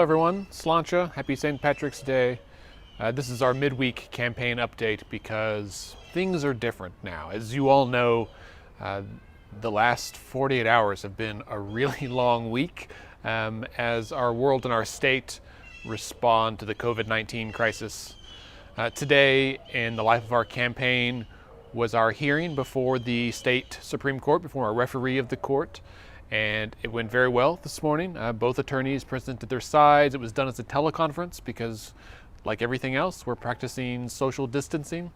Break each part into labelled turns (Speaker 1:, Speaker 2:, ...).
Speaker 1: everyone, Sláinte. Happy St. Patrick's Day. This is our midweek campaign update because things are different now. As you all know, the last 48 hours have been a really long week as our world and our state respond to the COVID-19 crisis. Today, in the life of our campaign, was our hearing before the state Supreme Court, before our referee of the court. And it went very well this morning. Both attorneys presented their sides. It was done as a teleconference because, like everything else, we're practicing social distancing.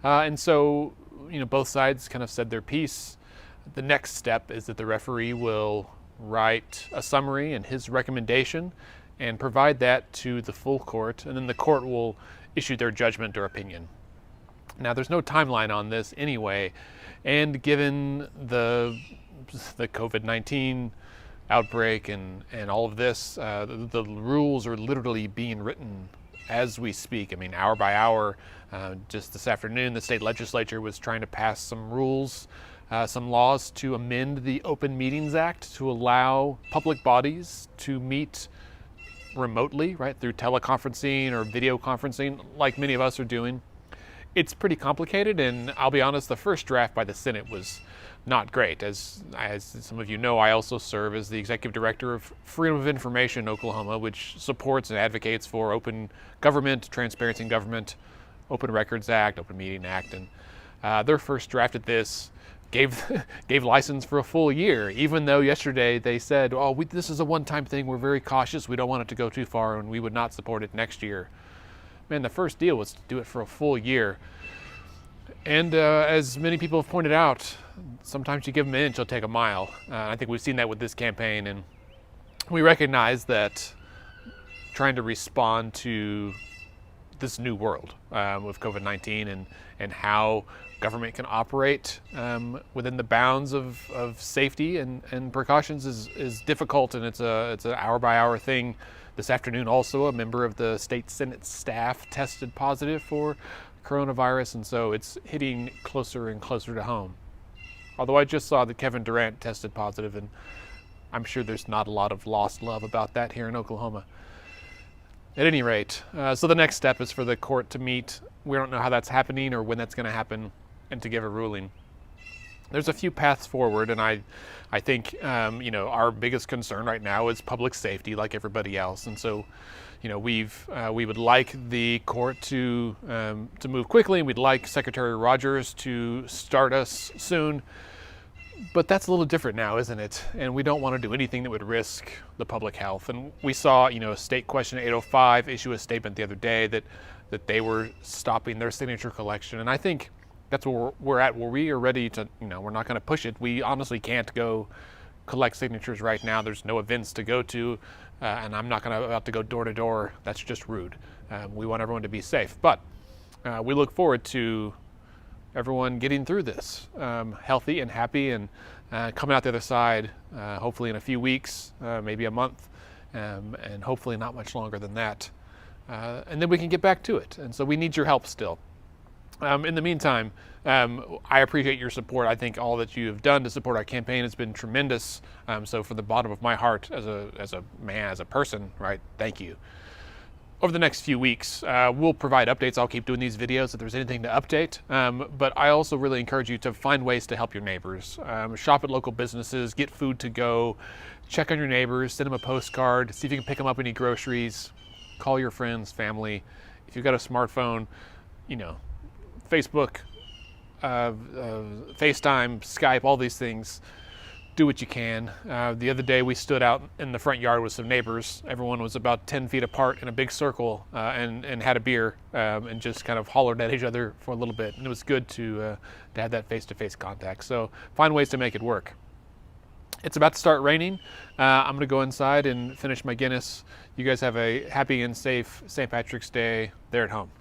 Speaker 1: And so, both sides kind of said their piece. The next step is that the referee will write a summary and his recommendation and provide that to the full court, and then the court will issue their judgment or opinion. Now, there's no timeline on this anyway, and given the COVID-19 outbreak and all of this, the rules are literally being written as we speak. I mean, hour by hour. Just this afternoon, the state legislature was trying to pass some rules, some laws to amend the Open Meetings Act to allow public bodies to meet remotely, right, through teleconferencing or video conferencing, like many of us are doing. It's pretty complicated, and I'll be honest, the first draft by the Senate was not great. As some of you know, I also serve as the executive director of Freedom of Information Oklahoma, which supports and advocates for open government, transparency in government, Open Records Act, Open Meeting Act, and their first draft at this gave license for a full year, even though yesterday they said, this is a one-time thing, we're very cautious, we don't want it to go too far, and we would not support it next year. Man, the first deal was to do it for a full year. And as many people have pointed out, sometimes you give them an inch, they'll take a mile. I think we've seen that with this campaign, and we recognize that trying to respond to this new world with COVID-19 and how government can operate within the bounds of safety and precautions is difficult, and it's an hour-by-hour thing. This afternoon also, a member of the state Senate staff tested positive for coronavirus, and so it's hitting closer and closer to home. Although I just saw that Kevin Durant tested positive, and I'm sure there's not a lot of lost love about that here in Oklahoma. At any rate, so the next step is for the court to meet. We don't know how that's happening or when that's going to happen, and to give a ruling. There's a few paths forward, and I think our biggest concern right now is public safety, like everybody else, and so we would like the court to move quickly, and we'd like Secretary Rogers to start us soon. But that's a little different now, isn't it? And we don't want to do anything that would risk the public health. And we saw, State Question 805 issue a statement the other day that they were stopping their signature collection, and I think that's where we're at, where we are ready to, we're not going to push it. We honestly can't go collect signatures right now. There's no events to go to, and I'm not about to go door to door. That's just rude. We want everyone to be safe. But we look forward to everyone getting through this healthy and happy and coming out the other side, hopefully in a few weeks, maybe a month, and hopefully not much longer than that. And then we can get back to it. And so we need your help still. In the meantime, I appreciate your support. I think all that you have done to support our campaign has been tremendous. So from the bottom of my heart, as a man, as a person, right, thank you. Over the next few weeks, we'll provide updates. I'll keep doing these videos if there's anything to update. But I also really encourage you to find ways to help your neighbors. Shop at local businesses, get food to go, check on your neighbors, send them a postcard, see if you can pick them up any groceries, call your friends, family. If you've got a smartphone, Facebook, FaceTime, Skype, all these things. Do what you can. The other day we stood out in the front yard with some neighbors. Everyone was about 10 feet apart in a big circle and had a beer and just kind of hollered at each other for a little bit. And it was good to have that face-to-face contact. So find ways to make it work. It's about to start raining. I'm going to go inside and finish my Guinness. You guys have a happy and safe St. Patrick's Day there at home.